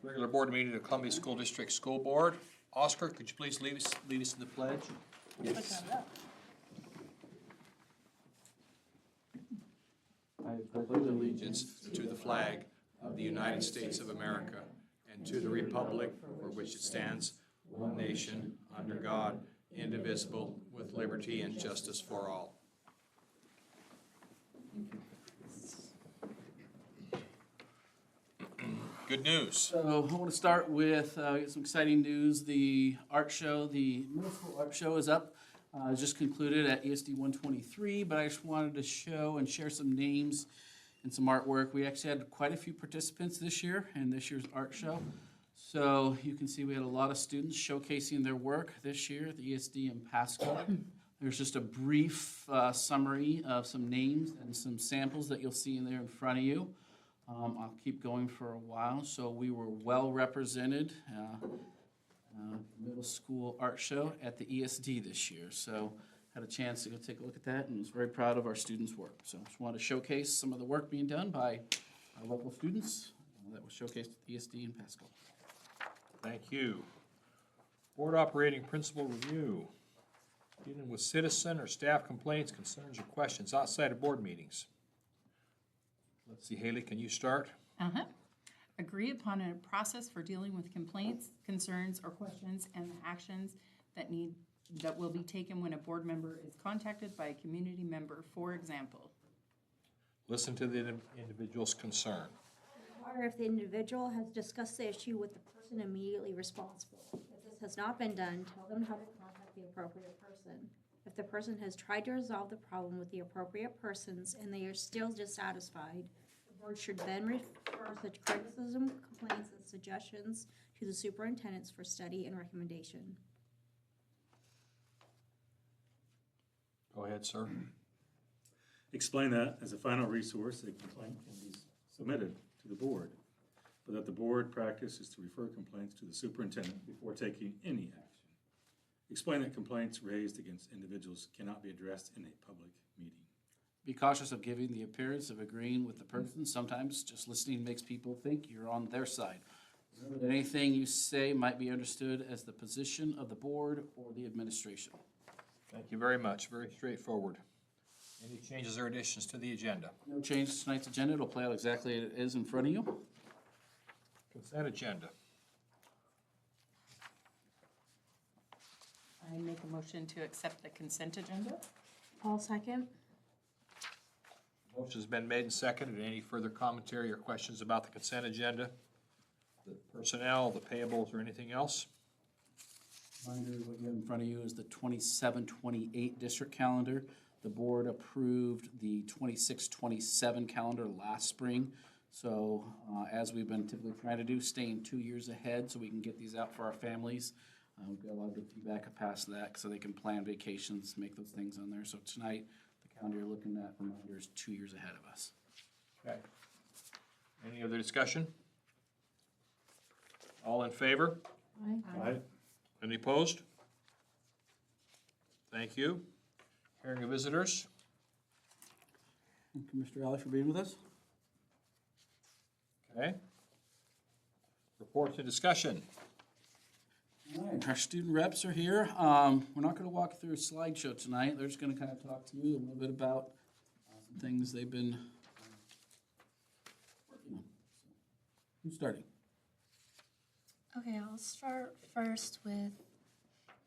Regular board meeting of Columbia School District School Board. Oscar, could you please lead us in the pledge? Yes. I pledge allegiance to the flag of the United States of America and to the republic for which it stands, one nation, under God, indivisible, with liberty and justice for all. Good news. So I want to start with some exciting news. The art show, the middle school art show is up. Just concluded at ESD 123, but I just wanted to show and share some names and some artwork. We actually had quite a few participants this year in this year's art show. So you can see we had a lot of students showcasing their work this year at the ESD in Pasco. There's just a brief summary of some names and some samples that you'll see in there in front of you. I'll keep going for a while. So we were well represented, middle school art show at the ESD this year. So had a chance to go take a look at that and was very proud of our students' work. So just wanted to showcase some of the work being done by our local students that was showcased at the ESD in Pasco. Thank you. Board operating principal review. Dealing with citizen or staff complaints, concerns, or questions outside of board meetings. Let's see, Haley, can you start? Agree upon a process for dealing with complaints, concerns, or questions, and the actions that will be taken when a board member is contacted by a community member, for example. Listen to the individual's concern. Or if the individual has discussed the issue with the person immediately responsible. If this has not been done, tell them how to contact the appropriate person. If the person has tried to resolve the problem with the appropriate persons and they are still dissatisfied, the board should then refer such criticism, complaints, and suggestions to the superintendents for study and recommendation. Go ahead, sir. Explain that as a final resource, a complaint can be submitted to the board, but that the board practice is to refer complaints to the superintendent before taking any action. Explain that complaints raised against individuals cannot be addressed in a public meeting. Be cautious of giving the appearance of agreeing with the person. Sometimes just listening makes people think you're on their side. Remember that anything you say might be understood as the position of the board or the administration. Thank you very much. Very straightforward. Any changes or additions to the agenda? No change to tonight's agenda. It'll play out exactly as it is in front of you. Consent agenda. I make a motion to accept the consent agenda. I'll second. Motion's been made and seconded. Any further commentary or questions about the consent agenda? The personnel, the payables, or anything else? Reminder, what you have in front of you is the 27-28 district calendar. The board approved the 26-27 calendar last spring. So as we've been typically trying to do, staying 2 years ahead so we can get these out for our families. We've got a lot of good feedback past that so they can plan vacations, make those things on there. So tonight, the calendar you're looking at, reminder, is 2 years ahead of us. Okay. Any other discussion? All in favor? Aye. Any opposed? Thank you. Hearing of visitors. Thank you, Mr. Alley, for being with us. Okay. Reports and discussion. All right, our student reps are here. We're not going to walk through a slideshow tonight. They're just going to kind of talk to you a little bit about some things they've been working on. Who's starting? Okay, I'll start first with,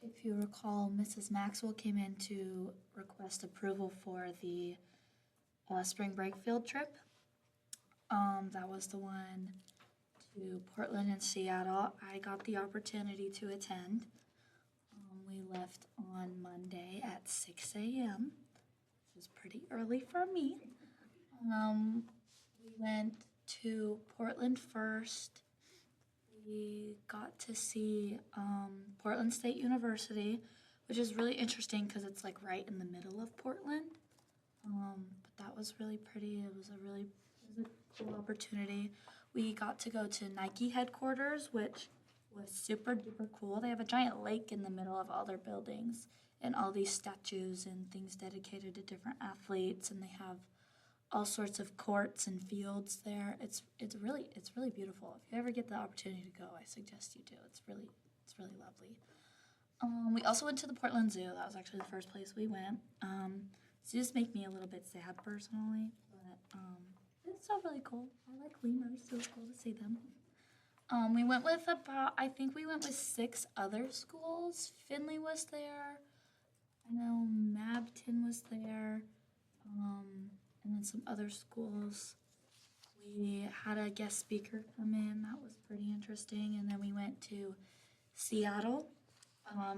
if you recall, Mrs. Maxwell came in to request approval for the spring break field trip. That was the one to Portland and Seattle. I got the opportunity to attend. We left on Monday at 6 a.m., which is pretty early for me. We went to Portland first. We got to see Portland State University, which is really interesting because it's like right in the middle of Portland. But that was really pretty. It was a cool opportunity. We got to go to Nike headquarters, which was super duper cool. They have a giant lake in the middle of all their buildings and all these statues and things dedicated to different athletes, and they have all sorts of courts and fields there. It's really beautiful. If you ever get the opportunity to go, I suggest you do. It's really lovely. We also went to the Portland Zoo. That was actually the first place we went. Zoos make me a little bit sad personally, but it's still really cool. I like lemurs, so it's cool to see them. We went with I think we went with 6 other schools. Finley was there. I know Mabton was there. And then some other schools. We had a guest speaker come in. That was pretty interesting. And then we went to Seattle,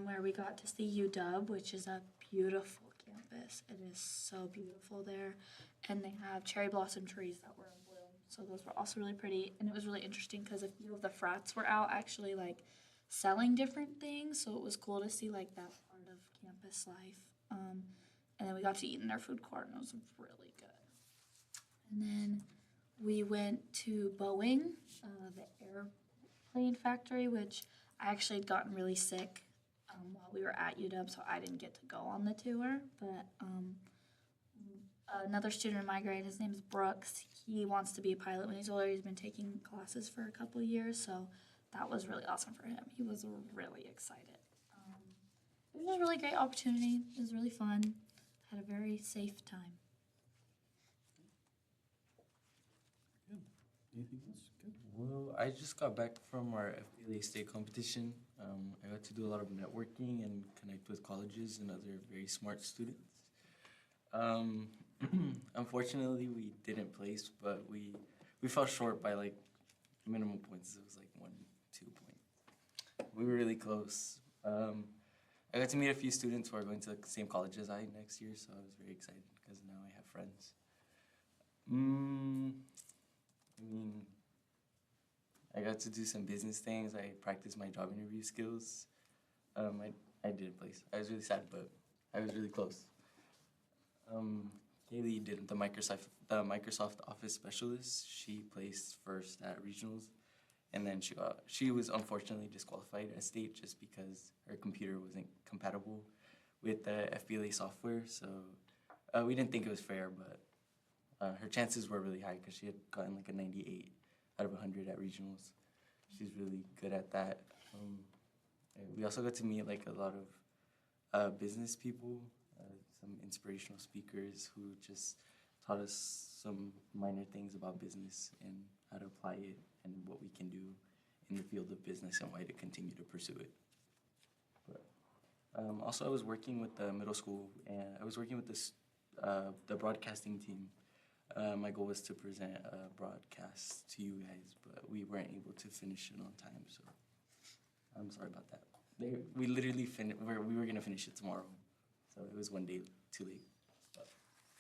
where we got to see UW, which is a beautiful campus. It is so beautiful there. And they have cherry blossom trees that were in bloom. So those were also really pretty. And it was really interesting because a few of the frats were out actually like selling different things. So it was cool to see like that part of campus life. And then we got to eat in their food court, and it was really good. And then we went to Boeing, the airplane factory, which I actually had gotten really sick while we were at UW, so I didn't get to go on the tour. But another student in my grade, his name's Brooks, he wants to be a pilot when he's older. He's been taking classes for a couple years, so that was really awesome for him. He was really excited. It was a really great opportunity. It was really fun. Had a very safe time. Anything else? Good. Well, I just got back from our FBLA state competition. I got to do a lot of networking and connect with colleges and other very smart students. Unfortunately, we didn't place, but we fell short by like minimum points. It was like 1-2 points. We were really close. I got to meet a few students who are going to the same college as I next year, so I was very excited because now I have friends. I got to do some business things. I practiced my job interview skills. I didn't place. I was really sad, but I was really close. Kaylee did the Microsoft Office Specialist. She placed first at regionals, and then she was unfortunately disqualified at state just because her computer wasn't compatible with the FBLA software. So we didn't think it was fair, but her chances were really high because she had gotten like a 98 out of 100 at regionals. She's really good at that. We also got to meet like a lot of business people, some inspirational speakers who just taught us some minor things about business and how to apply it and what we can do in the field of business and why to continue to pursue it. But also, I was working with the middle school, and I was working with the broadcasting team. My goal was to present a broadcast to you guys, but we weren't able to finish it on time, so I'm sorry about that. We literally we were gonna finish it tomorrow, so it was one day too late. But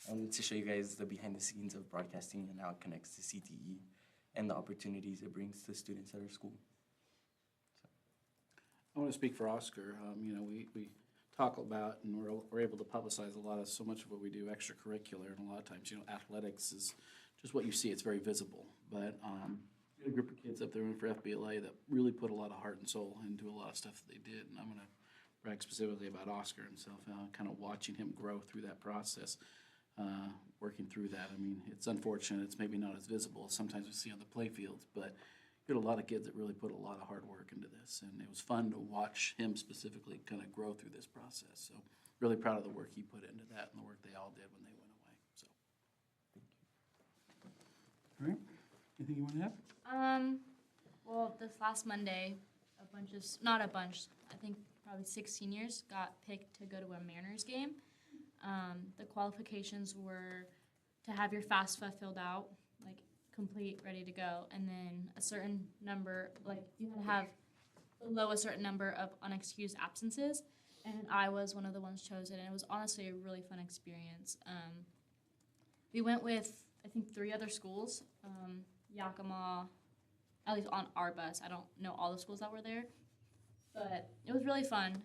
I wanted to show you guys the behind the scenes of broadcasting and how it connects to CTE and the opportunities it brings to students at our school. I want to speak for Oscar. We talk about and we're able to publicize so much of what we do extracurricular, and a lot of times, athletics is just what you see. It's very visible, but we had a group of kids up there for FBLA that really put a lot of heart and soul into a lot of stuff that they did, and I'm going to brag specifically about Oscar himself, kind of watching him grow through that process, working through that. I mean, it's unfortunate. It's maybe not as visible as sometimes we see on the play fields, but you had a lot of kids that really put a lot of hard work into this, and it was fun to watch him specifically kind of grow through this process. So really proud of the work he put into that and the work they all did when they went away. So, thank you. All right. Anything you want to add? Well, this last Monday, I think probably 6 seniors got picked to go to a Mariners game. The qualifications were to have your FAFSA filled out, like complete, ready to go, and then a certain number, like you had to have below a certain number of unexcused absences, and I was one of the ones chosen, and it was honestly a really fun experience. We went with, I think, 3 other schools, Yakima, at least on our bus. I don't know all the schools that were there, but it was really fun.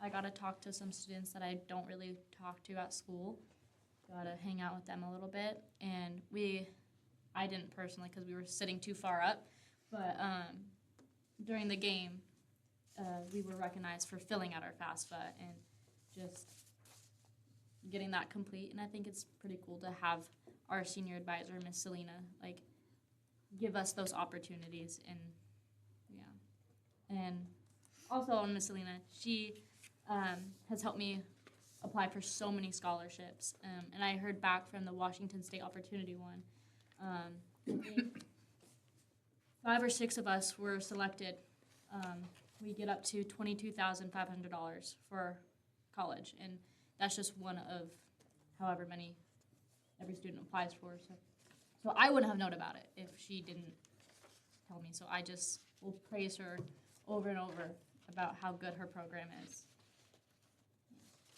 I got to talk to some students that I don't really talk to at school. Got to hang out with them a little bit, and I didn't personally because we were sitting too far up, but during the game, we were recognized for filling out our FAFSA and just getting that complete. And I think it's pretty cool to have our senior advisor, Miss Selena, like, give us those opportunities. And yeah, and also on Miss Selena, she has helped me apply for so many scholarships. And I heard back from the Washington State Opportunity one. I think 5 or 6 of us were selected. We get up to $22,500 for college, and that's just one of however many every student applies for. So I wouldn't have known about it if she didn't tell me. So I just will praise her over and over about how good her program is.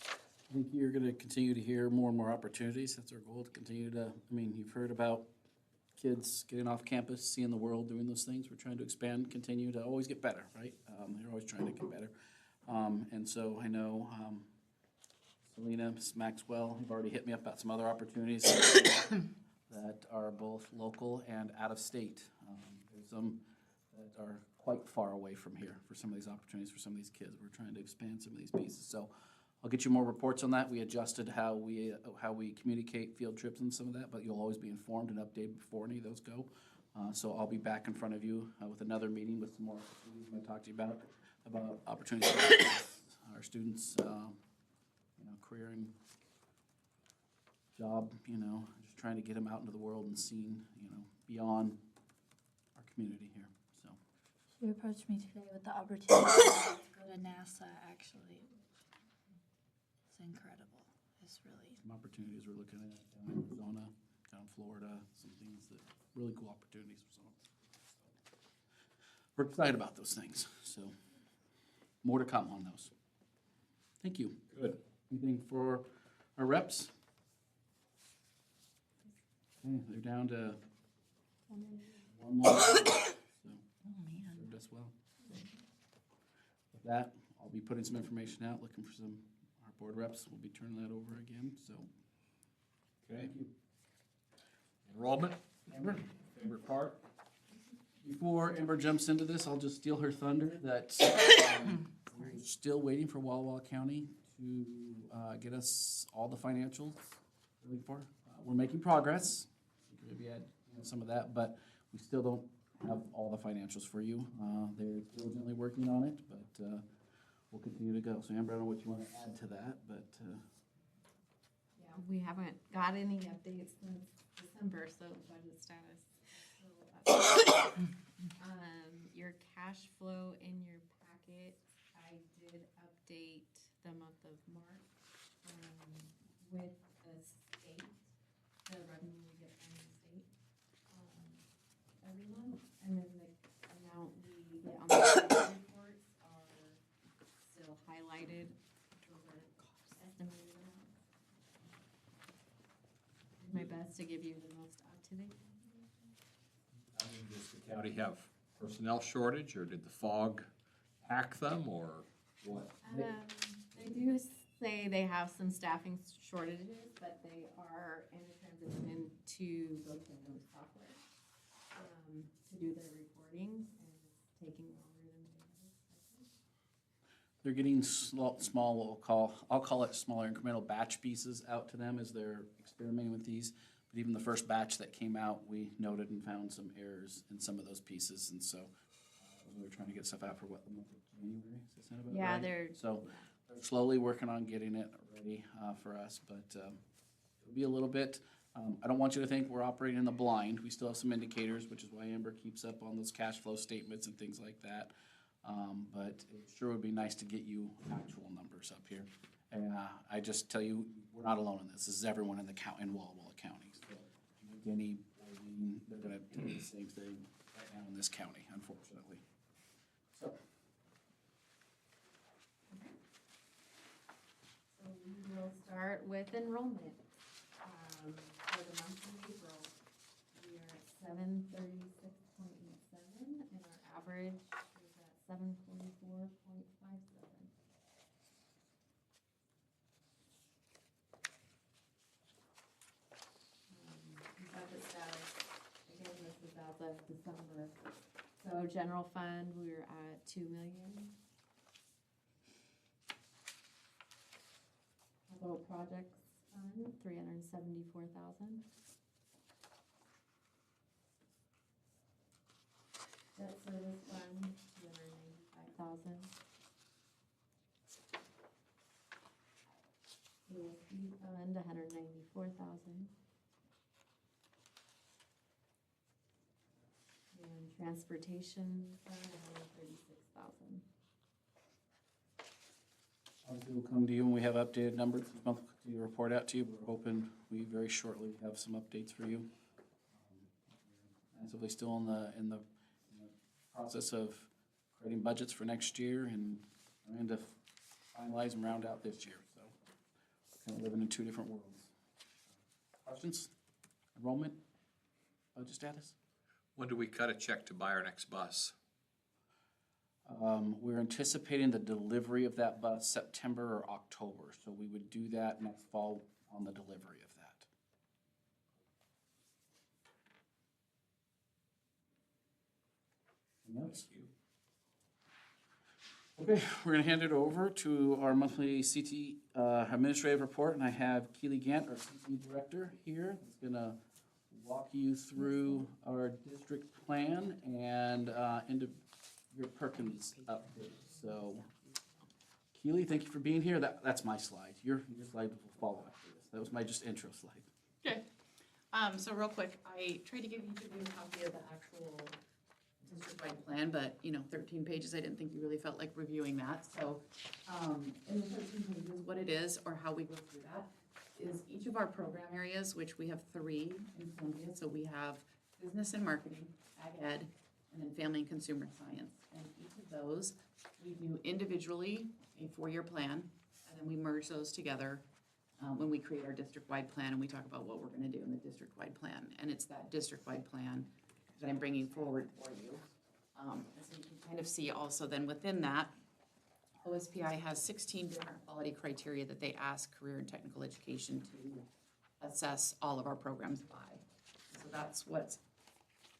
I think you're gonna continue to hear more and more opportunities. That's our goal, to continue to, I mean, you've heard about kids getting off campus, seeing the world, doing those things. We're trying to expand, continue to always get better, right? They're always trying to get better. And so I know Selena, Ms. Maxwell, have already hit me up about some other opportunities that are both local and out of state. There's some that are quite far away from here for some of these opportunities for some of these kids. We're trying to expand some of these pieces. So I'll get you more reports on that. We adjusted how we communicate field trips and some of that, but you'll always be informed and updated before any of those go. So I'll be back in front of you with another meeting with some more opportunities I'm going to talk to you about opportunities for our students, career and job, just trying to get them out into the world and seeing, beyond our community here. So She approached me today with the opportunity to go to NASA, actually. It's incredible. It's really, some opportunities we're looking at down in Arizona, down in Florida, some things that, really cool opportunities. So we're excited about those things. So more to come on those. Thank you. Good. Anything for our reps? Okay, they're down to one more. So served us well. With that, I'll be putting some information out, looking for some, our board reps. We'll be turning that over again, so. Okay. Thank you. Enrollment, Amber, favorite part? Before Amber jumps into this, I'll just steal her thunder that we're still waiting for Walla Walla County to get us all the financials we're looking for. We're making progress. We could maybe add some of that, but we still don't have all the financials for you. They're diligently working on it, but we'll continue to go. So Amber, I don't know what you want to add to that, but Yeah, we haven't got any updates since December, so budget status. Your cash flow in your packet, I did update the month of March with the state, the revenue we get from the state every month, and then the amount we get on the state reports are still highlighted. Those are estimated amounts. Did my best to give you the most up-to-date. Does the county have personnel shortage, or did the fog hack them, or what? They do say they have some staffing shortages, but they are in a transition to Vocano software to do their reporting, and it's taking longer than they had expected. they're getting small, I'll call it smaller incremental batch pieces out to them as they're experimenting with these. But even the first batch that came out, we noted and found some errors in some of those pieces, and so we're trying to get stuff out for what, the month of January? Does that sound about Yeah, right? they're So they're slowly working on getting it ready for us, but it'll be a little bit. I don't want you to think we're operating in the blind. We still have some indicators, which is why Amber keeps up on those cash flow statements and things like that. But it sure would be nice to get you actual numbers up here. And I just tell you, we're not alone in this. This is everyone in the in Walla Walla County. So any, they're going to do the same thing right now in this county, unfortunately. So. So we will start with enrollment. For the month of April, we are at 736.87, and our average is at 744.57. Budget status, again, this is as of December. So general fund, we're at 2 million. Capital projects, fund, $374,000. Debt service fund, $295,000. ESP fund, $194,000. And transportation fund, $136,000. Obviously, we'll come to you when we have updated numbers. Each month we'll do a report out to you. We're hoping we very shortly have some updates for you. Actively still in the process of creating budgets for next year and trying to finalize and round out this year. So kind of living in two different worlds. Questions? Enrollment? Budget status? When do we cut a check to buy our next bus? We're anticipating the delivery of that bus September or October, so we would do that next fall on the delivery of that. Anything else? Okay, we're gonna hand it over to our monthly CT administrative report, and I have Keely Gant, our CT director here, that's gonna walk you through our district plan and into your Perkins update. So, Keely, thank you for being here. That's my slide. Your slide will follow after this. That was my just intro slide. Okay, so real quick, I tried to give each of you a copy of the actual district-wide plan, but, 13 pages, I didn't think you really felt like reviewing that. So, in the 13 pages, what it is, or how we go through that, is each of our program areas, which we have 3 in Columbia. So we have business and marketing, ag ed, and then family and consumer science. And each of those, we do individually a 4-year plan, and then we merge those together when we create our district-wide plan, and we talk about what we're gonna do in the district-wide plan. And it's that district-wide plan that I'm bringing forward for you. So you can kind of see also then within that, OSPI has 16 different quality criteria that they ask career and technical education to assess all of our programs by. So that's what's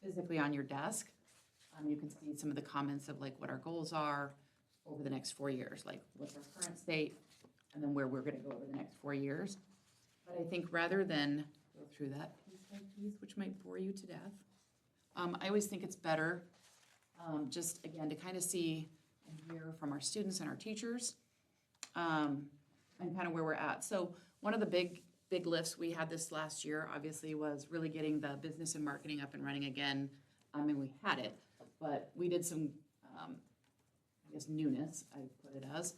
physically on your desk. You can see some of the comments of like what our goals are over the next 4 years, like what's our current state, and then where we're gonna go over the next 4 years. But I think rather than go through that piece by piece, which might bore you to death, I always think it's better, just again, to kind of see and hear from our students and our teachers, and kind of where we're at. So one of the big lifts we had this last year, obviously, was really getting the business and marketing up and running again. And we had it, but we did some, newness, I put it as.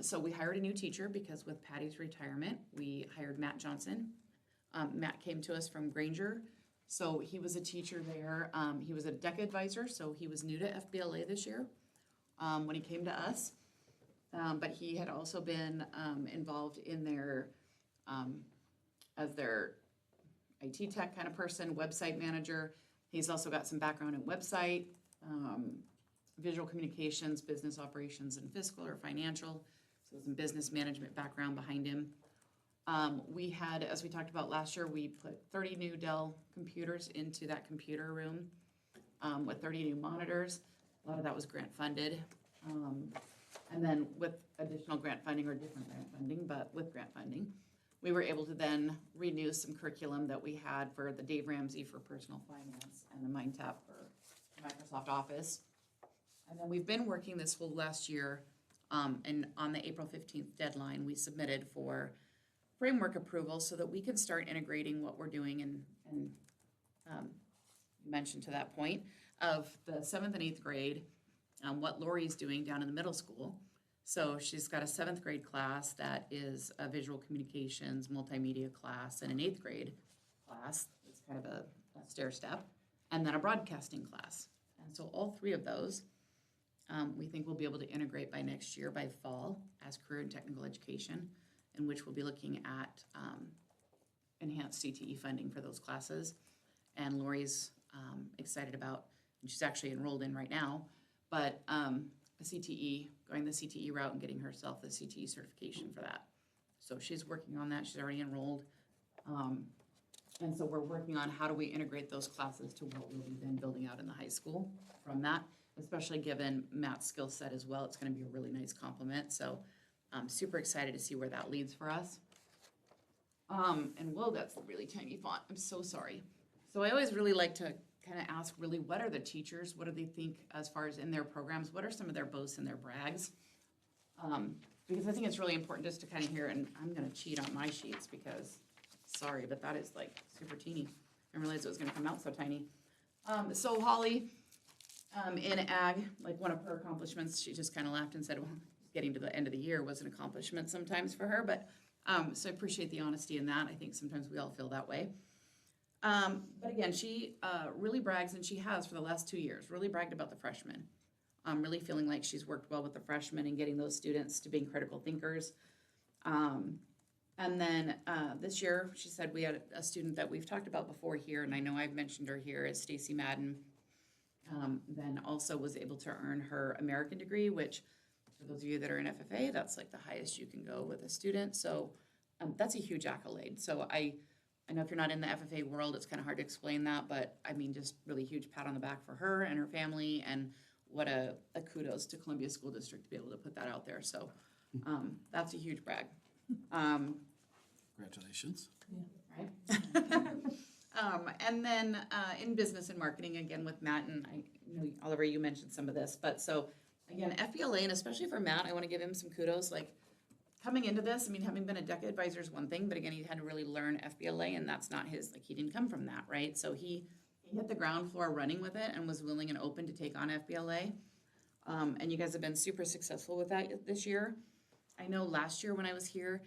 So we hired a new teacher because with Patty's retirement, we hired Matt Johnson. Matt came to us from Granger. So he was a teacher there. He was a DECA advisor, so he was new to FBLA this year when he came to us. But he had also been involved in their, as their IT tech kind of person, website manager. He's also got some background in website, visual communications, business operations, and fiscal or financial. So some business management background behind him. We had, as we talked about last year, we put 30 new Dell computers into that computer room with 30 new monitors. A lot of that was grant funded. And then with additional grant funding or different grant funding, but with grant funding, we were able to then renew some curriculum that we had for the Dave Ramsey for personal finance and the MindTap for Microsoft Office. And then we've been working this whole last year, and on the April 15th deadline, we submitted for framework approval so that we can start integrating what we're doing and you mentioned to that point of the 7th and 8th grade, what Lori's doing down in the middle school. So she's got a 7th grade class that is a visual communications, multimedia class, and an 8th grade class. It's kind of a stair step, and then a broadcasting class. And so all 3 of those, we think we'll be able to integrate by next year, by fall, as career and technical education, in which we'll be looking at enhanced CTE funding for those classes. And Lori's excited about, and she's actually enrolled in right now, but the CTE, going the CTE route and getting herself the CTE certification for that. So she's working on that, she's already enrolled. And so we're working on how do we integrate those classes to what we'll be then building out in the high school from that, especially given Matt's skill set as well. It's gonna be a really nice complement. So I'm super excited to see where that leads for us. And whoa, that's a really tiny font. I'm so sorry. So I always really like to kind of ask really what are the teachers, what do they think as far as in their programs, what are some of their boasts and their brags? Because I think it's really important just to kind of hear, and I'm gonna cheat on my sheets because, sorry, but that is like super teeny. I didn't realize it was gonna come out so tiny. So Holly, in ag, like one of her accomplishments, she just kind of laughed and said, well, getting to the end of the year was an accomplishment sometimes for her, but, so I appreciate the honesty in that. I think sometimes we all feel that way. But again, she really brags, and she has for the last 2 years, really bragged about the freshmen. Really feeling like she's worked well with the freshmen and getting those students to being critical thinkers. And then this year, she said we had a student that we've talked about before here, and I know I've mentioned her here, is Stacy Madden. Then also was able to earn her American degree, which for those of you that are in FFA, that's like the highest you can go with a student. So that's a huge accolade. So I know if you're not in the FFA world, it's kind of hard to explain that, but I mean, just really huge pat on the back for her and her family, and what a kudos to Columbia School District to be able to put that out there. So that's a huge brag. Congratulations. Right? And then in business and marketing, again with Matt, and I know Oliver, you mentioned some of this, but so again, FBLA, and especially for Matt, I want to give him some kudos. Like coming into this, I mean, having been a DECA advisor is one thing, but again, he had to really learn FBLA, and that's not his, like he didn't come from that, right? So he hit the ground floor running with it and was willing and open to take on FBLA. And you guys have been super successful with that this year. I know last year when I was here,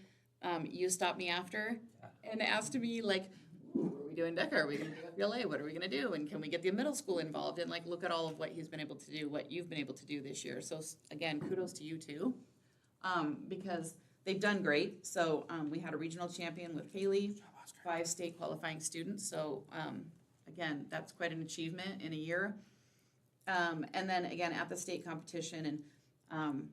you stopped me after and asked me like, are we doing DECA? Are we going to do FBLA? What are we going to do? And can we get the middle school involved? And like, look at all of what he's been able to do, what you've been able to do this year. So again, kudos to you too, because they've done great. So we had a regional champion with Kaylee, 5 state qualifying students. So again, that's quite an achievement in a year. And then again, at the state competition, and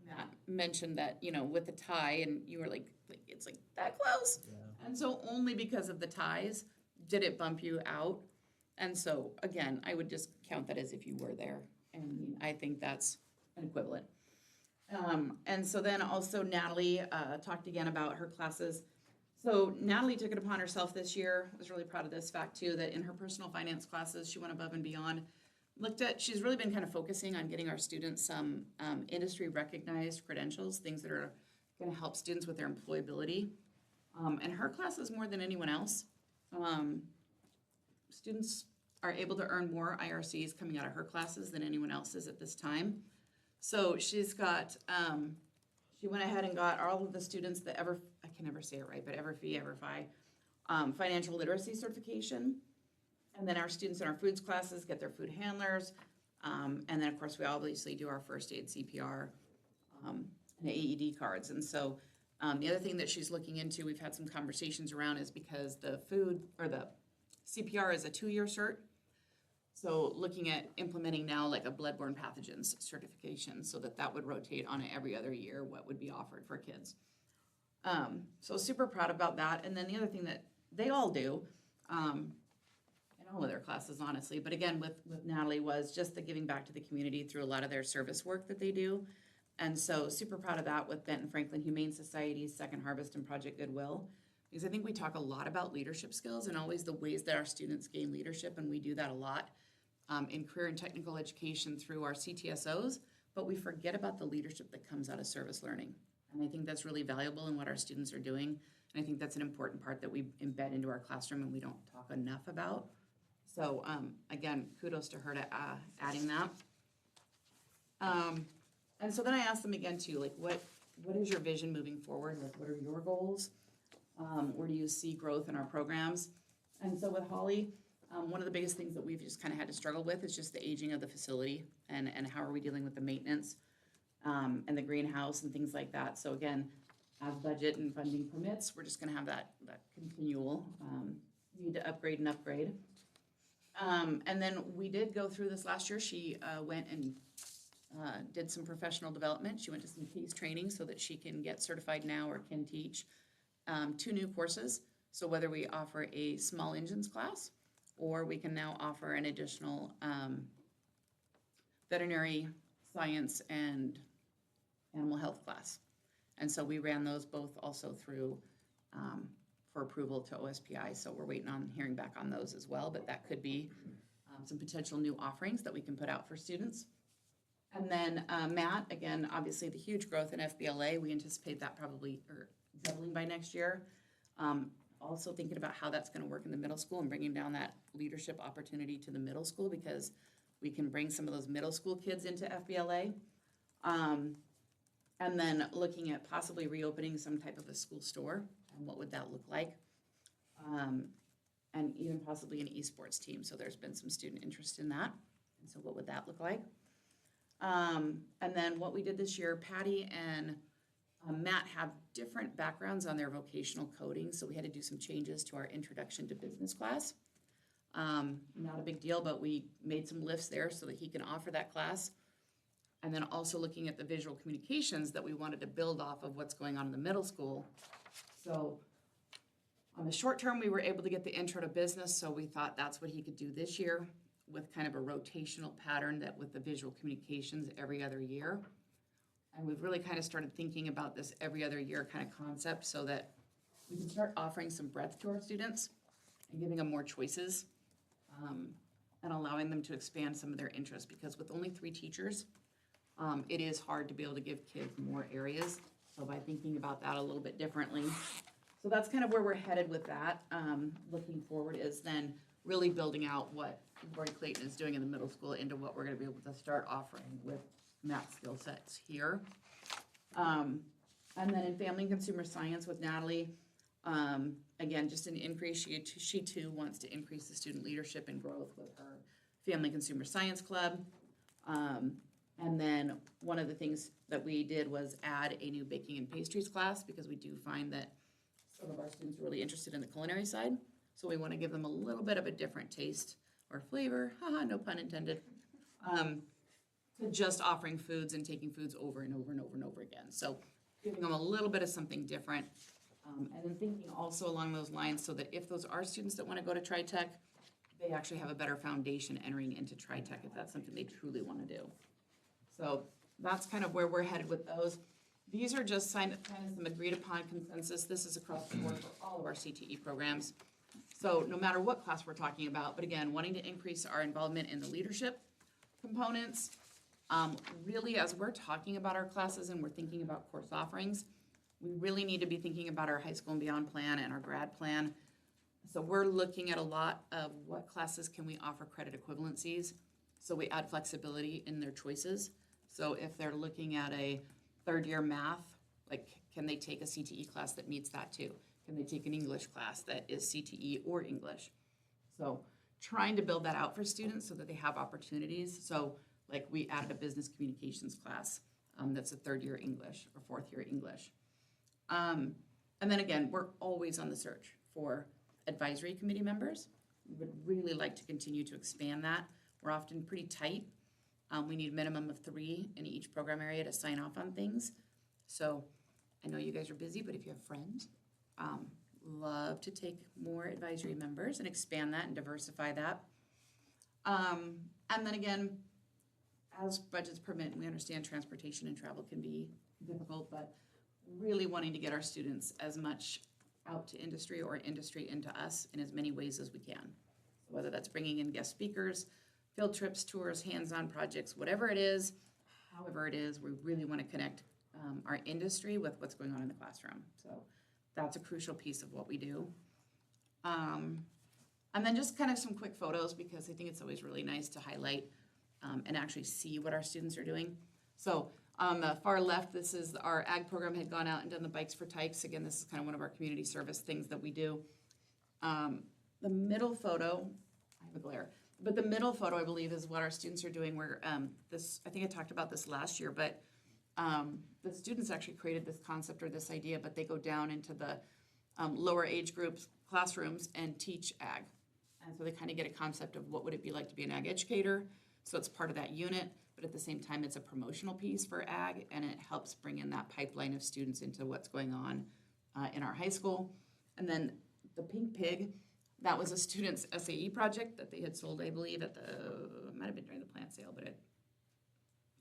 Matt mentioned that, you know, with the tie, and you were like it's like that close. Yeah. And so only because of the ties did it bump you out. And so again, I would just count that as if you were there. And I think that's an equivalent. And so then also Natalie talked again about her classes. So Natalie took it upon herself this year. I was really proud of this fact too, that in her personal finance classes, she went above and beyond. She's really been kind of focusing on getting our students some industry recognized credentials, things that are going to help students with their employability. And her classes more than anyone else. Students are able to earn more IRCs coming out of her classes than anyone else's at this time. So she's got, she went ahead and got all of the students that I can never say it right, but EverFi, financial literacy certification. And then our students in our foods classes get their food handlers. And then of course we obviously do our first aid CPR and AED cards. And so the other thing that she's looking into, we've had some conversations around, is because the CPR is a 2-year cert. So looking at implementing now like a bloodborne pathogens certification, so that would rotate on it every other year, what would be offered for kids. So super proud about that. And then the other thing that they all do, in all of their classes honestly, but again with Natalie, was just the giving back to the community through a lot of their service work that they do. And so super proud of that with Benton Franklin Humane Society, Second Harvest, and Project Goodwill. Because I think we talk a lot about leadership skills and always the ways that our students gain leadership, and we do that a lot in career and technical education through our CTSOs, but we forget about the leadership that comes out of service learning. And I think that's really valuable in what our students are doing. And I think that's an important part that we embed into our classroom and we don't talk enough about. So again, kudos to her to adding that. And so then I asked them again too, like what is your vision moving forward? Like what are your goals? Where do you see growth in our programs? And so with Holly, one of the biggest things that we've just kind of had to struggle with is just the aging of the facility and how are we dealing with the maintenance and the greenhouse and things like that. So again, as budget and funding permits, we're just gonna have that continual need to upgrade and upgrade. And then we did go through this last year. She went and did some professional development. She went to some PACE training so that she can get certified now or can teach 2 new courses. So whether we offer a small engines class or we can now offer an additional veterinary science and animal health class. And so we ran those both also through for approval to OSPI, so we're waiting on hearing back on those as well, but that could be some potential new offerings that we can put out for students. And then Matt, again, obviously the huge growth in FBLA, we anticipate that probably doubling by next year. Also thinking about how that's going to work in the middle school and bringing down that leadership opportunity to the middle school, because we can bring some of those middle school kids into FBLA. And then looking at possibly reopening some type of a school store, and what would that look like? And even possibly an esports team, so there's been some student interest in that, and so what would that look like? And then what we did this year, Patty and Matt have different backgrounds on their vocational coding, so we had to do some changes to our introduction to business class. Not a big deal, but we made some lifts there so that he can offer that class. And then also looking at the visual communications that we wanted to build off of what's going on in the middle school. So on the short term, we were able to get the intro to business, so we thought that's what he could do this year with kind of a rotational pattern that with the visual communications every other year. And we've really kind of started thinking about this every other year kind of concept so that we can start offering some breadth to our students and giving them more choices, and allowing them to expand some of their interests, because with only 3 teachers, it is hard to be able to give kids more areas. So by thinking about that a little bit differently, so that's kind of where we're headed with that. Looking forward is then really building out what Lori Clayton is doing in the middle school into what we're going to be able to start offering with Matt's skill sets here. And then in family and consumer science with Natalie, again, just an increase. She too wants to increase the student leadership and growth with her family consumer science club. And then one of the things that we did was add a new baking and pastries class, because we do find that some of our students are really interested in the culinary side. So we want to give them a little bit of a different taste or flavor, haha, no pun intended, to just offering foods and taking foods over and over and over and over again. So giving them a little bit of something different. And then thinking also along those lines so that if those are students that want to go to TriTech, they actually have a better foundation entering into TriTech if that's something they truly want to do. So that's kind of where we're headed with those. These are just kind of some agreed upon consensus. This is across the board for all of our CTE programs. So no matter what class we're talking about, but again, wanting to increase our involvement in the leadership components. Really, as we're talking about our classes and we're thinking about course offerings, we really need to be thinking about our high school and beyond plan and our grad plan. So we're looking at a lot of what classes can we offer credit equivalencies, so we add flexibility in their choices. So if they're looking at a 3rd year math, like can they take a CTE class that meets that too? Can they take an English class that is CTE or English? So trying to build that out for students so that they have opportunities. So like we added a business communications class that's a 3rd year English or 4th year English. And then again, we're always on the search for advisory committee members. We would really like to continue to expand that. We're often pretty tight. We need a minimum of 3 in each program area to sign off on things. So I know you guys are busy, but if you have friends, love to take more advisory members and expand that and diversify that. And then again, as budgets permit, we understand transportation and travel can be difficult, but really wanting to get our students as much out to industry or industry into us in as many ways as we can. Whether that's bringing in guest speakers, field trips, tours, hands-on projects, whatever it is, however it is, we really want to connect our industry with what's going on in the classroom. So that's a crucial piece of what we do. And then just kind of some quick photos, because I think it's always really nice to highlight and actually see what our students are doing. So on the far left, this is our ag program had gone out and done the Bikes for Tykes. Again, this is kind of one of our community service things that we do. The middle photo, I have a glare, but the middle photo, I believe, is what our students are doing where this, I think I talked about this last year, but the students actually created this concept or this idea, but they go down into the lower age groups, classrooms, and teach ag. And so they kind of get a concept of what would it be like to be an ag educator. So it's part of that unit, but at the same time, it's a promotional piece for ag, and it helps bring in that pipeline of students into what's going on in our high school. And then the pink pig, that was a student's SAE project that they had sold, I believe, at it might have been during the plant sale, but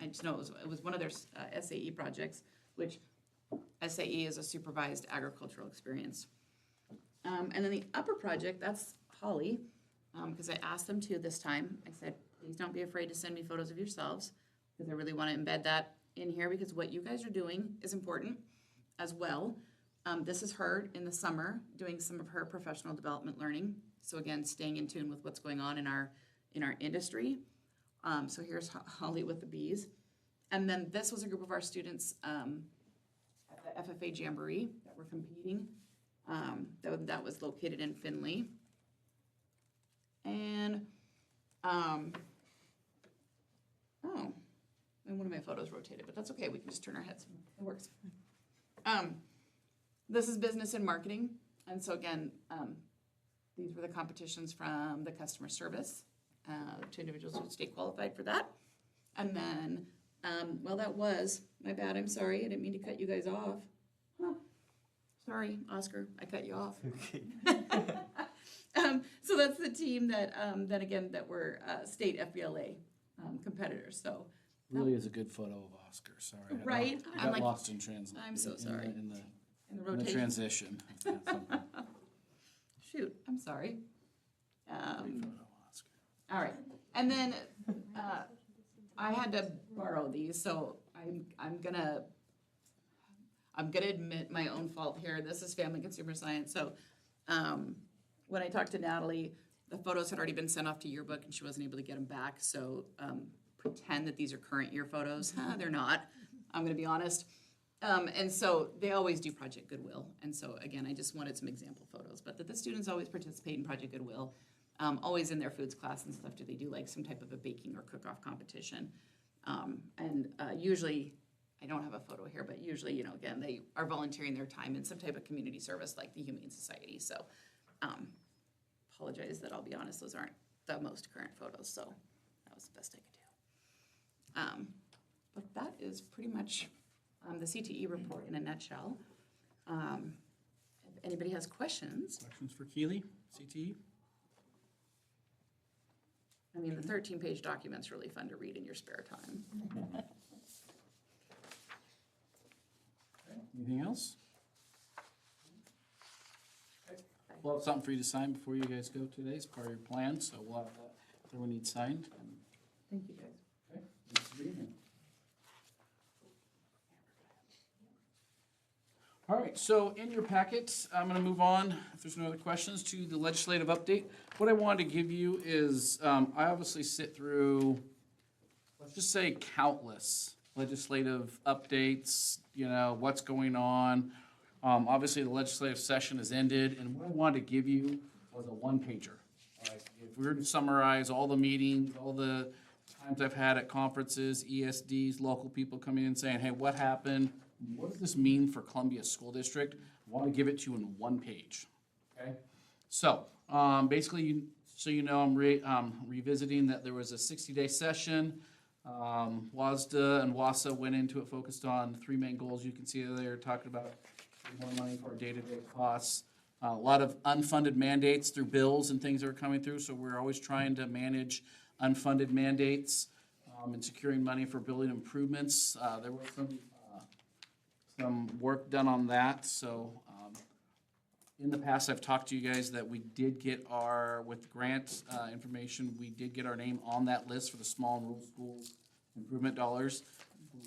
I just know it was one of their SAE projects, which SAE is a supervised agricultural experience. And then the upper project, that's Holly, because I asked them to this time. I said, please don't be afraid to send me photos of yourselves, because I really want to embed that in here, because what you guys are doing is important as well. This is her in the summer doing some of her professional development learning. So again, staying in tune with what's going on in our industry. So here's Holly with the bees. And then this was a group of our students at the FFA Jamboree that were competing. That was located in Findlay. And, and one of my photos rotated, but that's okay, we can just turn our heads, it works. This is business and marketing, and so again, these were the competitions from the customer service, 2 individuals who stay qualified for that. And then, well, that was, my bad, I'm sorry, I didn't mean to cut you guys off. Oh, sorry, Oscar, I cut you off. So that's the team that, that were state FBLA competitors, so. Really is a good photo of Oscar, sorry. Right? I I'm got like, lost in translation. I'm so sorry. In the the rotation. transition. Shoot, I'm sorry. Great photo, Oscar. All right, and then I had to borrow these, so I'm gonna admit my own fault here. This is Family Consumer Science, so when I talked to Natalie, the photos had already been sent off to Yearbook, and she wasn't able to get them back. So pretend that these are current year photos. They're not. I'm gonna be honest. And so they always do Project Goodwill, and so again, I just wanted some example photos, but that the students always participate in Project Goodwill. Always in their foods class and stuff, do they do like some type of a baking or cook-off competition? Usually, I don't have a photo here, but usually, again, they are volunteering their time in some type of community service like the Humane Society. So, apologize that I'll be honest, those aren't the most current photos, so that was the best I could do. But that is pretty much the CTE report in a nutshell. If anybody has questions, Questions for Keely, CTE? I mean, the 13-page document's really fun to read in your spare time. Anything else? We'll have something for you to sign before you guys go today as part of your plan, so we'll have that, if everyone needs signed. Thank you, guys. Okay, thanks for being here. All right, so in your packet, I'm gonna move on, if there's no other questions, to the legislative update. What I wanted to give you is, I obviously sit through, let's just say countless legislative updates, what's going on. Obviously, the legislative session has ended, and what I wanted to give you was a one-pager. If we were to summarize all the meetings, all the times I've had at conferences, ESDs, local people coming in saying, hey, what happened? What does this mean for Columbia School District? I want to give it to you in one page, okay? So, basically, so I'm revisiting that there was a 60-day session. WASDA and WASA went into it, focused on 3 main goals. You can see there, talking about more money for day-to-day costs. A lot of unfunded mandates through bills and things that are coming through, so we're always trying to manage unfunded mandates and securing money for building improvements. There was some work done on that, so in the past, I've talked to you guys that we did get with grant information, we did get our name on that list for the small and rural schools improvement dollars.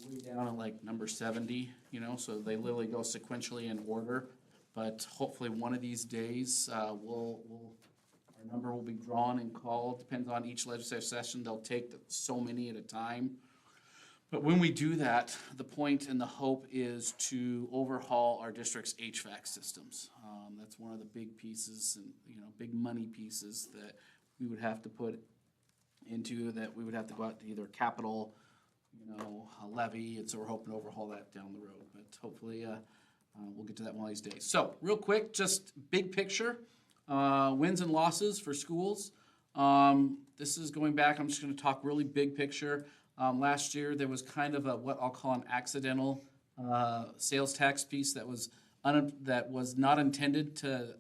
We're way down at like number 70, so they literally go sequentially in order. But hopefully one of these days, our number will be drawn and called. Depends on each legislative session. They'll take so many at a time. But when we do that, the point and the hope is to overhaul our district's HVAC systems. That's one of the big pieces and, big money pieces that we would have to put into, that we would have to go out to either capital, a levy, and so we're hoping to overhaul that down the road. But hopefully, we'll get to that one of these days. So, real quick, just big picture, wins and losses for schools. This is going back, I'm just gonna talk really big picture. Last year, there was kind of what I'll call an accidental sales tax piece that was not intended to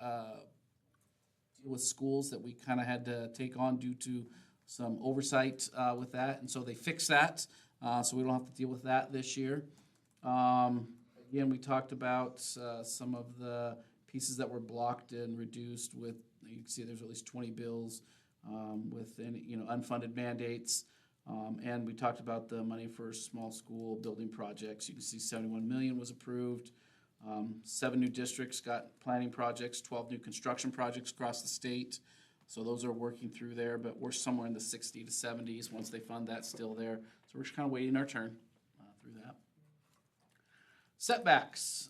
deal with schools, that we kind of had to take on due to some oversight with that. And so they fixed that, so we don't have to deal with that this year. Again, we talked about some of the pieces that were blocked and reduced with, you can see there's at least 20 bills with any, unfunded mandates. And we talked about the money for small school building projects. You can see 71 million was approved. 7 new districts got planning projects, 12 new construction projects across the state. So those are working through there, but we're somewhere in the 60 to 70s. Once they fund that, still there. So we're just kind of waiting our turn through that. Setbacks.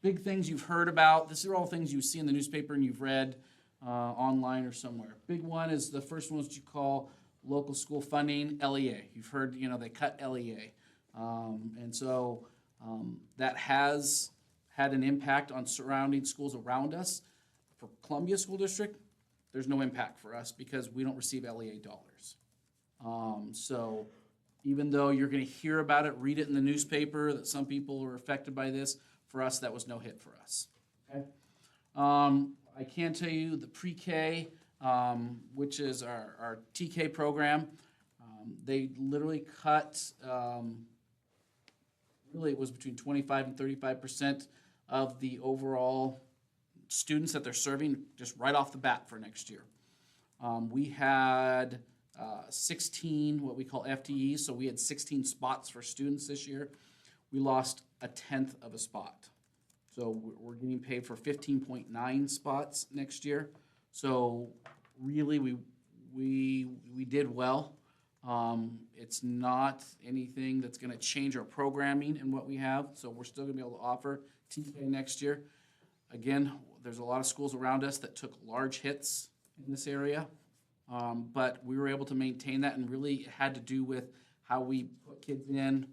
Big things you've heard about. These are all things you see in the newspaper and you've read online or somewhere. Big one is the first one, what you call local school funding, LEA. You've heard, they cut LEA. And so that has had an impact on surrounding schools around us. For Columbia School District, there's no impact for us because we don't receive LEA dollars. So even though you're going to hear about it, read it in the newspaper, that some people were affected by this, for us, that was no hit for us. Okay? I can tell you the pre-K, which is our TK program, they literally cut, really it was between 25 and 35% of the overall students that they're serving just right off the bat for next year. We had 16 what we call FTEs, so we had 16 spots for students this year. We lost a 1/10 of a spot. So we're getting paid for 15.9 spots next year. So really we did well. It's not anything that's going to change our programming and what we have, so we're still going to be able to offer TK next year. Again, there's a lot of schools around us that took large hits in this area, but we were able to maintain that, and really it had to do with how we put kids in.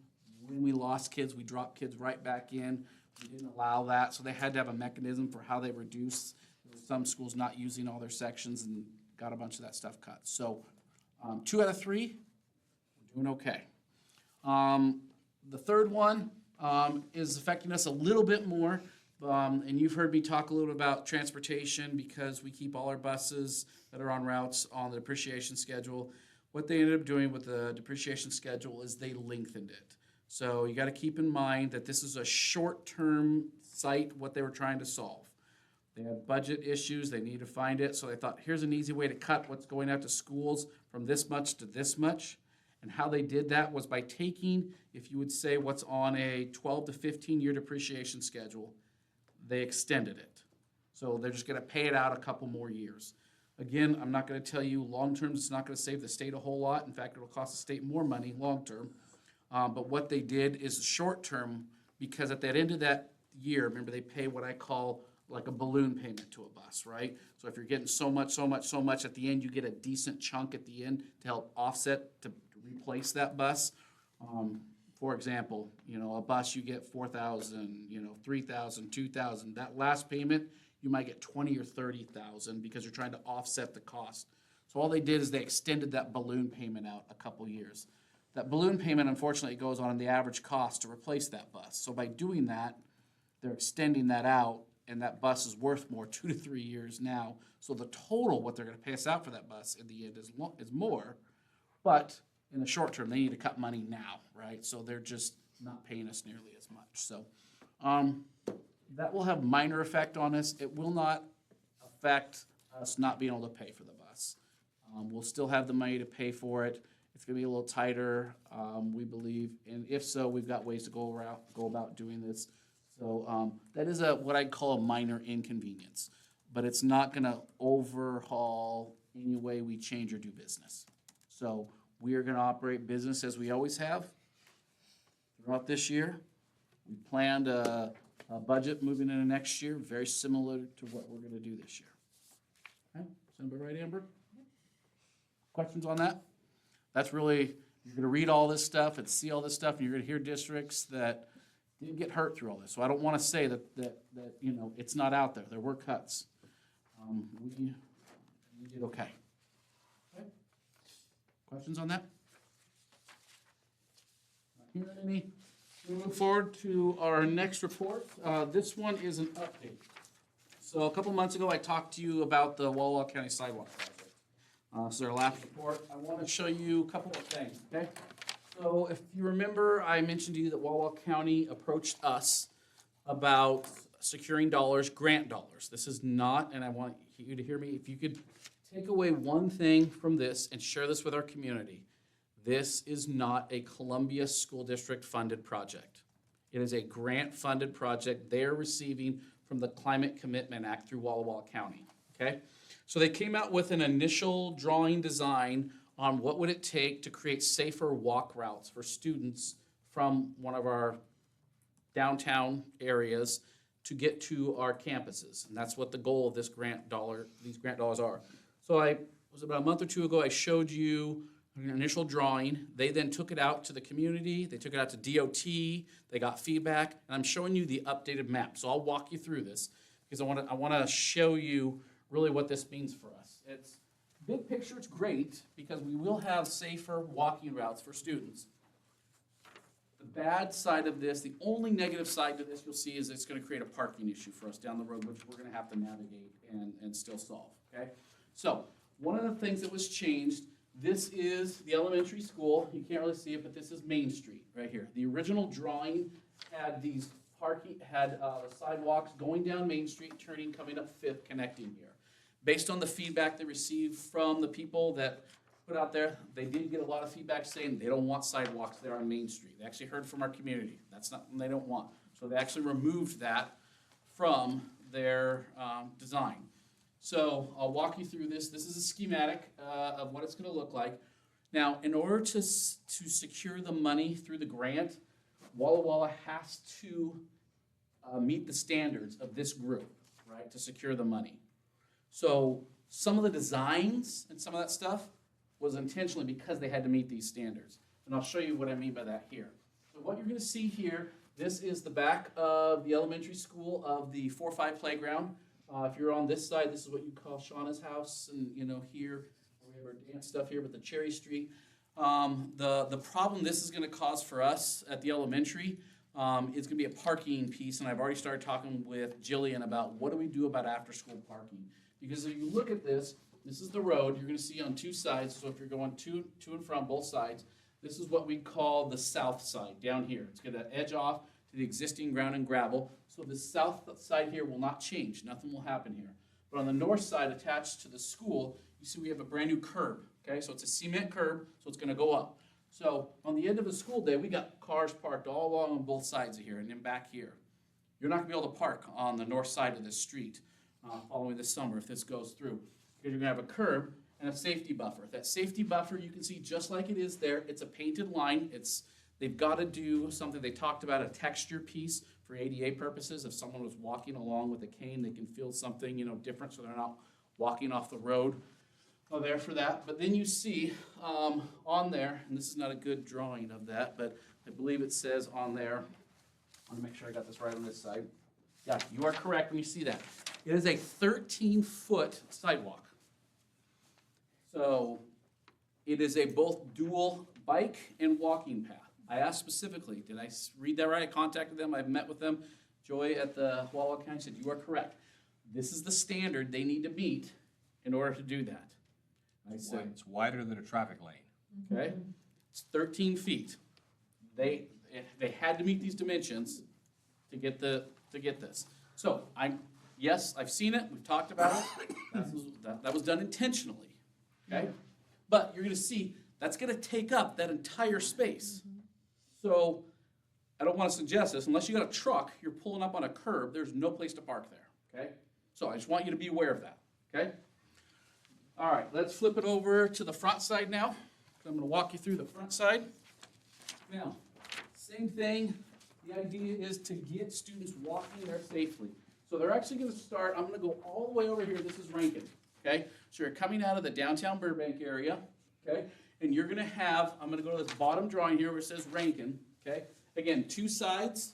When we lost kids, we dropped kids right back in. We didn't allow that, so they had to have a mechanism for how they reduce. Some schools not using all their sections and got a bunch of that stuff cut. So 2 out of 3, we're doing okay. The third one is affecting us a little bit more. And you've heard me talk a little bit about transportation because we keep all our buses that are on routes on the depreciation schedule. What they ended up doing with the depreciation schedule is they lengthened it. So you got to keep in mind that this is a short-term site, what they were trying to solve. They had budget issues, they need to find it, so they thought, here's an easy way to cut what's going out to schools from this much to this much. And how they did that was by taking, if you would say, what's on a 12 to 15-year depreciation schedule, they extended it. So they're just going to pay it out a couple more years. Again, I'm not going to tell you long-term, it's not going to save the state a whole lot. In fact, it'll cost the state more money long-term. But what they did is short-term, because at that end of that year, remember, they pay what I call like a balloon payment to a bus, right? So if you're getting so much, at the end, you get a decent chunk at the end to help offset, to replace that bus. For example, a bus you get 4,000, 3,000, 2,000. That last payment, you might get 20 or 30,000 because you're trying to offset the cost. So all they did is they extended that balloon payment out a couple years. That balloon payment, unfortunately, goes on the average cost to replace that bus. So by doing that, they're extending that out, and that bus is worth more 2 to 3 years now. So the total, what they're going to pay us out for that bus in the end is more, but in the short term, they need to cut money now, right? So they're just not paying us nearly as much. So that will have minor effect on us. It will not affect us not being able to pay for the bus. We'll still have the money to pay for it. It's going to be a little tighter, we believe, and if so, we've got ways to go about doing this. So that is what I'd call a minor inconvenience, but it's not going to overhaul any way we change or do business. So we are going to operate business as we always have throughout this year. We planned a budget moving into next year, very similar to what we're going to do this year. Okay, sound about right, Amber? Questions on that? That's really, you're going to read all this stuff and see all this stuff, and you're going to hear districts that didn't get hurt through all this. So I don't want to say that it's not out there. There were cuts. We did okay. Okay. Questions on that? Not hearing any. We move forward to our next report. This one is an update. So a couple months ago, I talked to you about the Walla Walla County Sidewalk Project. So our last report, I want to show you a couple of things, okay? So if you remember, I mentioned to you that Walla Walla County approached us about securing dollars, grant dollars. This is not, and I want you to hear me, if you could take away one thing from this and share this with our community, this is not a Columbia School District funded project. It is a grant-funded project they're receiving from the Climate Commitment Act through Walla Walla County, okay? So they came out with an initial drawing design on what would it take to create safer walk routes for students from one of our downtown areas to get to our campuses. And that's what the goal of these grant dollars are. So it was about a month or two ago, I showed you an initial drawing. They then took it out to the community, they took it out to DOT, they got feedback, and I'm showing you the updated map. So I'll walk you through this because I want to show you really what this means for us. It's big picture, it's great because we will have safer walking routes for students. The bad side of this, the only negative side to this you'll see is it's going to create a parking issue for us down the road, which we're going to have to navigate and still solve, okay? So one of the things that was changed, this is the elementary school. You can't really see it, but this is Main Street right here. The original drawing had these the sidewalks going down Main Street, turning, coming up Fifth, connecting here. Based on the feedback they received from the people that put out there, they did get a lot of feedback saying they don't want sidewalks there on Main Street. They actually heard from our community. That's not what they don't want. So they actually removed that from their design. So I'll walk you through this. This is a schematic of what it's going to look like. Now, in order to secure the money through the grant, Walla Walla has to meet the standards of this group, right, to secure the money. So some of the designs and some of that stuff was intentionally because they had to meet these standards. And I'll show you what I mean by that here. So what you're going to see here, this is the back of the elementary school of the 4-5 playground. If you're on this side, this is what you call Shauna's house, and here we have our dance stuff here with the Cherry Street. The problem this is going to cause for us at the elementary is going to be a parking piece, and I've already started talking with Jillian about what do we do about after-school parking. Because if you look at this, this is the road you're going to see on two sides. So if you're going to and from both sides, this is what we call the south side down here. It's going to edge off to the existing ground and gravel. So the south side here will not change. Nothing will happen here. But on the north side attached to the school, you see we have a brand new curb. Okay, so it's a cement curb, so it's going to go up. So on the end of a school day, we got cars parked all along on both sides of here and then back here. You're not going to be able to park on the north side of this street following this summer if this goes through. Because you're going to have a curb and a safety buffer. That safety buffer, you can see just like it is there. It's a painted line. They've got to do something. They talked about a texture piece for ADA purposes. If someone was walking along with a cane, they can feel something, different so they're not walking off the road. There for that. But then you see on there, and this is not a good drawing of that, but I believe it says on there, I want to make sure I got this right on this side. Yeah, you are correct when you see that. It is a 13-foot sidewalk. So it is a both dual bike and walking path. I asked specifically, did I read that right? I contacted them. I've met with them. Joy at the Walla County said, you are correct. This is the standard they need to meet in order to do that. I said, It's wider than a traffic lane. okay, it's 13 feet. They had to meet these dimensions to get this. So yes, I've seen it. We've talked about it. That was done intentionally. Okay, but you're going to see that's going to take up that entire space. So I don't want to suggest this unless you got a truck, you're pulling up on a curb. There's no place to park there. Okay, so I just want you to be aware of that. Okay. All right, let's flip it over to the front side now. I'm going to walk you through the front side. Now, same thing. The idea is to get students walking there safely. So they're actually going to start, I'm going to go all the way over here. This is Rankin, okay? So you're coming out of the downtown Burbank area, okay? And you're going to have, I'm going to go to this bottom drawing here where it says Rankin, okay? Again, two sides,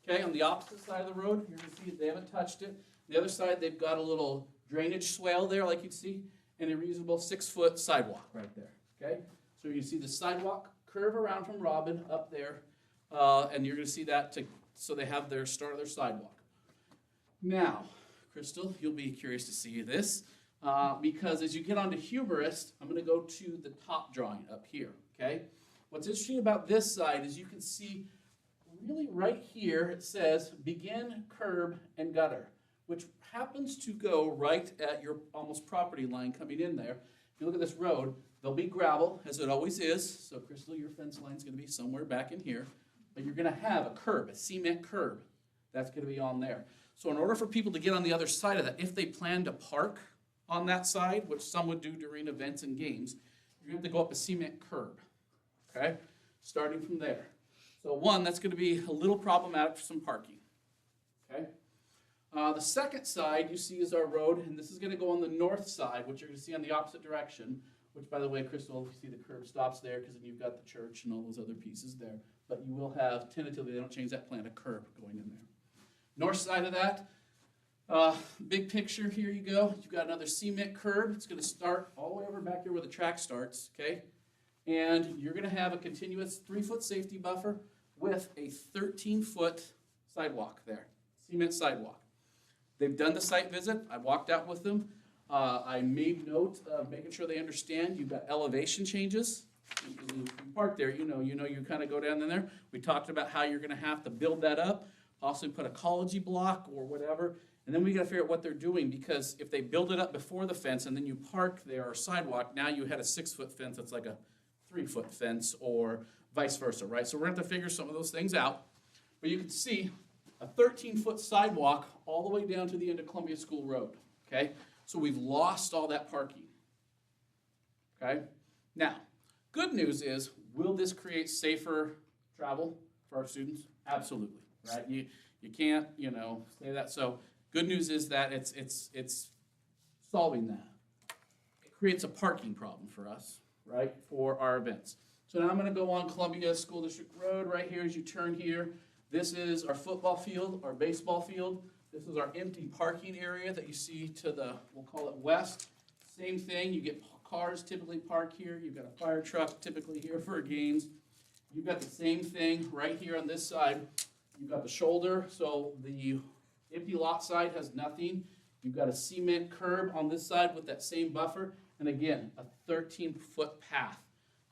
okay? On the opposite side of the road, you're going to see they haven't touched it. The other side, they've got a little drainage swale there, like you'd see, and a reasonable 6-foot sidewalk right there, okay? So you can see the sidewalk curve around from Robin up there, and you're going to see that so they have their start of their sidewalk. Now, Crystal, you'll be curious to see this, because as you get onto Huberist, I'm going to go to the top drawing up here, okay? What's interesting about this side is you can see really right here, it says begin curb and gutter, which happens to go right at your almost property line coming in there. If you look at this road, there'll be gravel, as it always is. So Crystal, your fence line's gonna be somewhere back in here. But you're gonna have a curb, a cement curb. That's gonna be on there. So in order for people to get on the other side of that, if they plan to park on that side, which some would do during events and games, you're gonna have to go up a cement curb, okay? Starting from there. So one, that's gonna be a little problematic for some parking, okay? The second side you see is our road, and this is gonna go on the north side, which you're gonna see on the opposite direction, which by the way, Crystal, you see the curb stops there, because then you've got the church and all those other pieces there. But you will have, tentatively, they don't change that plan, a curb going in there. North side of that, big picture, here you go. You've got another cement curb. It's gonna start all the way over back here where the track starts, okay? And you're gonna have a continuous 3-foot safety buffer with a 13-foot sidewalk there, cement sidewalk. They've done the site visit. I walked out with them. I made note of making sure they understand you've got elevation changes. You park there, you know, you kind of go down in there. We talked about how you're gonna have to build that up, possibly put ecology block or whatever. And then we gotta figure out what they're doing, because if they build it up before the fence and then you park there or sidewalk, now you had a 6-foot fence that's like a 3-foot fence or vice versa, right? So we're gonna have to figure some of those things out. But you can see a 13-foot sidewalk all the way down to the end of Columbia School Road, okay? So we've lost all that parking, okay? Now, good news is, will this create safer travel for our students? Absolutely, right? You can't, say that. So good news is that it's solving that. It creates a parking problem for us, right, for our events. So now I'm gonna go on Columbia School District Road right here as you turn here. This is our football field, our baseball field. This is our empty parking area that you see to the, we'll call it west. Same thing, you get cars typically park here. You've got a fire truck typically here for games. You've got the same thing right here on this side. You've got the shoulder, so the empty lot side has nothing. You've got a cement curb on this side with that same buffer. And again, a 13-foot path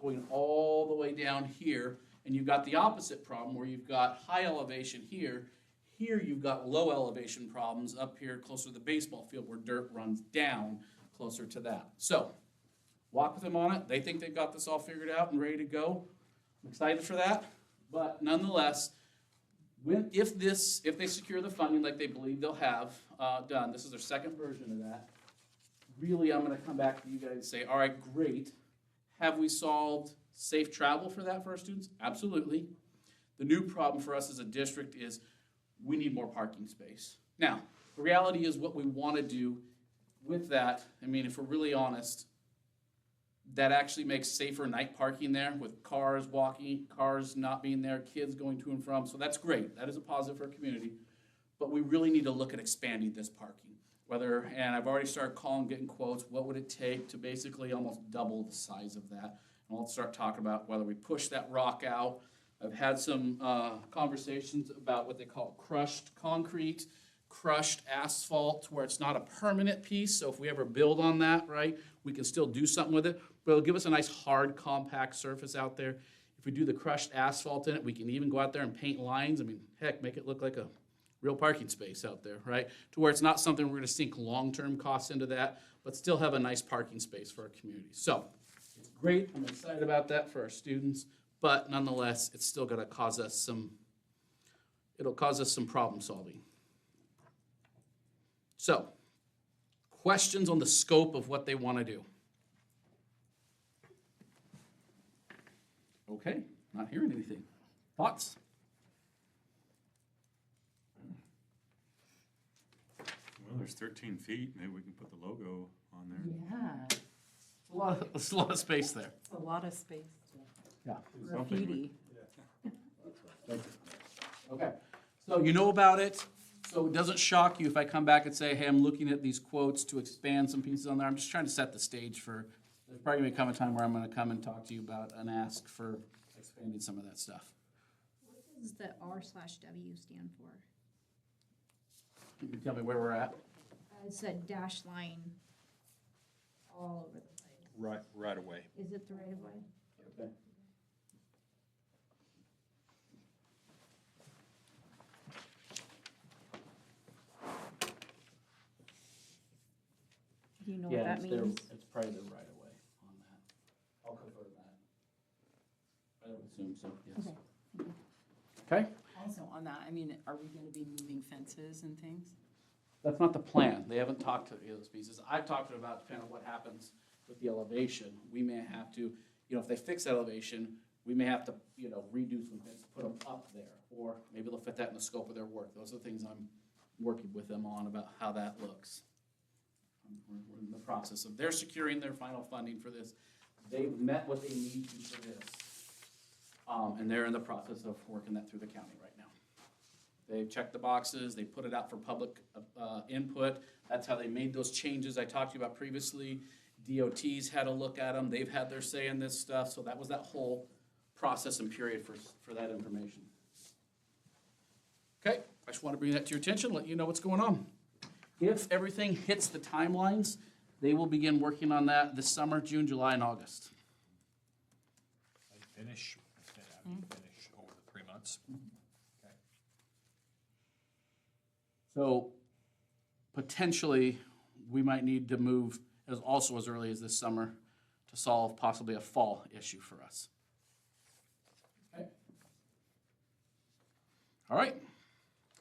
going all the way down here. And you've got the opposite problem where you've got high elevation here. Here you've got low elevation problems up here closer to the baseball field where dirt runs down closer to that. So walk with them on it. They think they've got this all figured out and ready to go. I'm excited for that. But nonetheless, if they secure the funding like they believe they'll have done, this is their second version of that, really I'm gonna come back to you guys and say, all right, great. Have we solved safe travel for that for our students? Absolutely. The new problem for us as a district is we need more parking space. Now, the reality is what we wanna do with that, I mean, if we're really honest, that actually makes safer night parking there with cars walking, cars not being there, kids going to and from. So that's great. That is a positive for our community. But we really need to look at expanding this parking. And I've already started calling, getting quotes, what would it take to basically almost double the size of that? And I'll start talking about whether we push that rock out. I've had some conversations about what they call crushed concrete, crushed asphalt, where it's not a permanent piece. So if we ever build on that, right, we can still do something with it. But it'll give us a nice hard, compact surface out there. If we do the crushed asphalt in it, we can even go out there and paint lines. I mean, heck, make it look like a real parking space out there, right? To where it's not something we're gonna sink long-term costs into that, but still have a nice parking space for our community. So, it's great, I'm excited about that for our students, but nonetheless, it's still gonna cause us some problem solving. So, questions on the scope of what they wanna do? Okay, not hearing anything. Thoughts? Well, there's 13 feet, maybe we can put the logo on there. Yeah, It's a lot of space there. it's a lot of space. Yeah. Graffiti. Okay, so you know about it, so it doesn't shock you if I come back and say, hey, I'm looking at these quotes to expand some pieces on there. I'm just trying to set the stage for, there's probably gonna come a time where I'm gonna come and talk to you about and ask for expanding some of that stuff. What does the R/W stand for? You can tell me where we're at? It's a dash line all over the place. Right away. Is it the right of way? Okay. that means. It's probably the right of way on that. I'll confirm that. I would assume so, yes. Okay, Also on that, I mean, are we gonna be moving fences and things? that's not the plan. They haven't talked to those pieces. I've talked to them about depending on what happens with the elevation. We may have to, if they fix that elevation, we may have to, redo some things, put them up there. Or maybe they'll fit that in the scope of their work. Those are the things I'm working with them on about how that looks. We're in the process of, they're securing their final funding for this. They've met what they need to for this. And they're in the process of working that through the county right now. They've checked the boxes, they put it out for public input. That's how they made those changes I talked to you about previously. DOT's had a look at them, they've had their say in this stuff, so that was that whole process and period for that information. Okay, I just want to bring that to your attention, let you know what's going on. If everything hits the timelines, they will begin working on that this summer, June, July, and August. Finish over the 3 months. Okay. So potentially, we might need to move as early as this summer to solve possibly a fall issue for us. Okay. All right,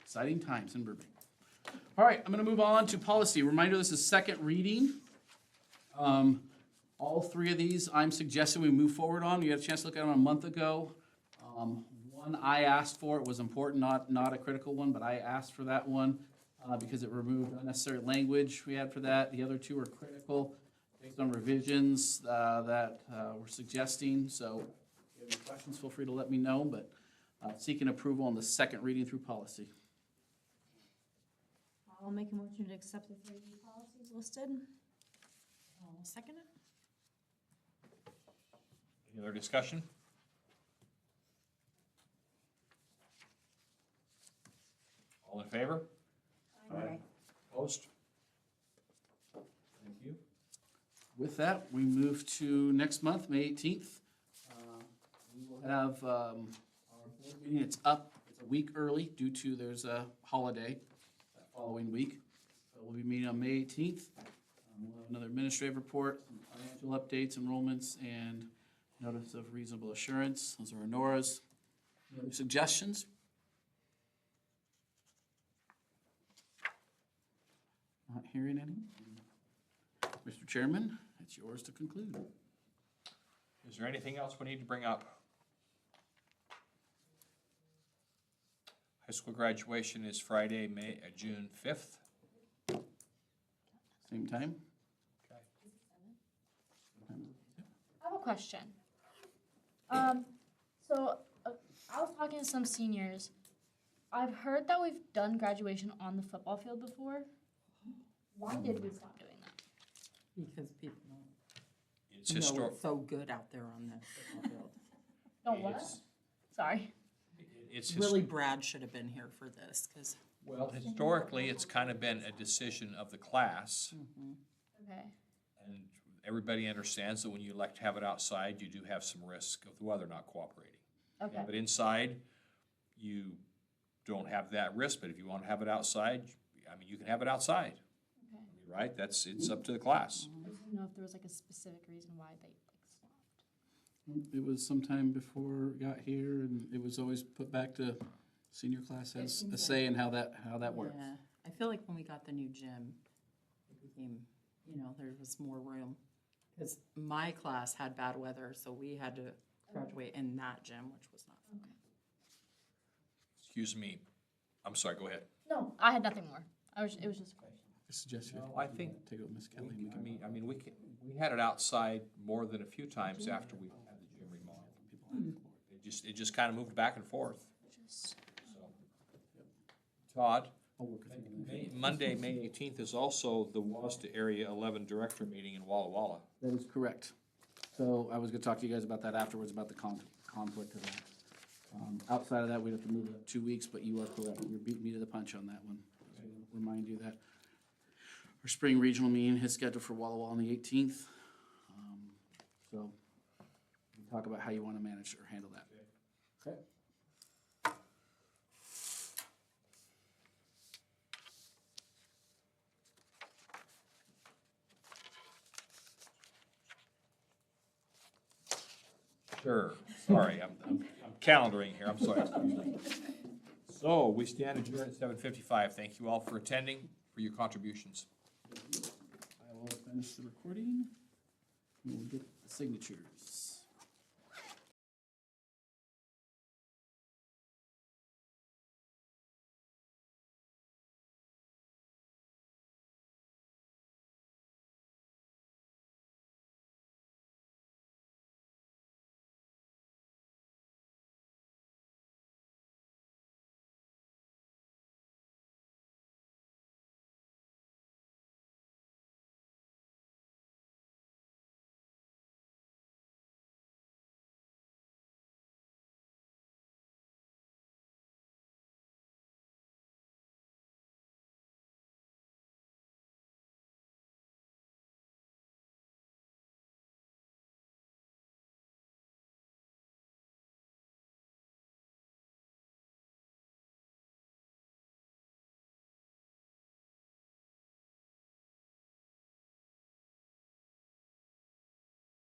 exciting times in Burbank. All right, I'm gonna move on to policy. Reminder, this is second reading. All three of these, I'm suggesting we move forward on. You had a chance to look at them a month ago. One I asked for, it was important, not a critical one, but I asked for that one because it removed unnecessary language we had for that. The other two are critical based on revisions that we're suggesting. So if you have any questions, feel free to let me know, but seeking approval on the second reading through policy. I'll make a motion to accept the 3 policies listed. I'll second it. Any other discussion? All in favor? Aye. Opposed? Thank you. With that, we move to next month, May 18th. We will have our board meeting. It's a week early due to there's a holiday that following week. So we'll be meeting on May 18th. We'll have another administrative report, some financial updates, enrollments, and notice of reasonable assurance. Those are Nora's. Any other suggestions? Not hearing any. Mr. Chairman, it's yours to conclude. Is there anything else we need to bring up? High school graduation is Friday, June 5th. Same time? Okay. I have a question. So I was talking to some seniors. I've heard that we've done graduation on the football field before. Why did we stop doing that? Because people It's know historic. it's so good out there on the football field. Don't what? Sorry. Really, Brad should have been here for this, because. Well, historically, it's kind of been a decision of the class, Okay. and everybody understands that when you elect to have it outside, you do have some risk of the weather not cooperating. Okay. But inside, you don't have that risk, but if you want to have it outside, I mean, you can have it outside. Okay. Right? It's up to the class. I just didn't know if there was like a specific reason why they stopped. It was sometime before it got here, and it was always put back to senior class has a say in how that works. Yeah, I feel like when we got the new gym, it became, there was more room. Because my class had bad weather, so we had to graduate in that gym, which was not fun. Excuse me. I'm sorry, go ahead. No, I had nothing more. It was just a question. I suggest you No, I think take it with Miss Kelly. and we can- We had it outside more than a few times after we had the gym remodeled. It just kind of moved back and forth. Just So, Todd, I'll work with you. Monday, May 18th is also the WASDA Area 11 Director Meeting in Walla Walla. That is correct. So I was gonna talk to you guys about that afterwards, about the conflict of that. Outside of that, we'd have to move it up 2 weeks, but you are correct. You beat me to the punch on that one. So remind you that our spring regional meeting is scheduled for Walla Walla on the 18th. So we can talk about how you wanna manage or handle that. Okay? Sure, sorry, I'm calendaring here, I'm sorry. So, we stand adjourned at 7:55. Thank you all for attending, for your contributions. I will finish the recording. We'll get the signatures.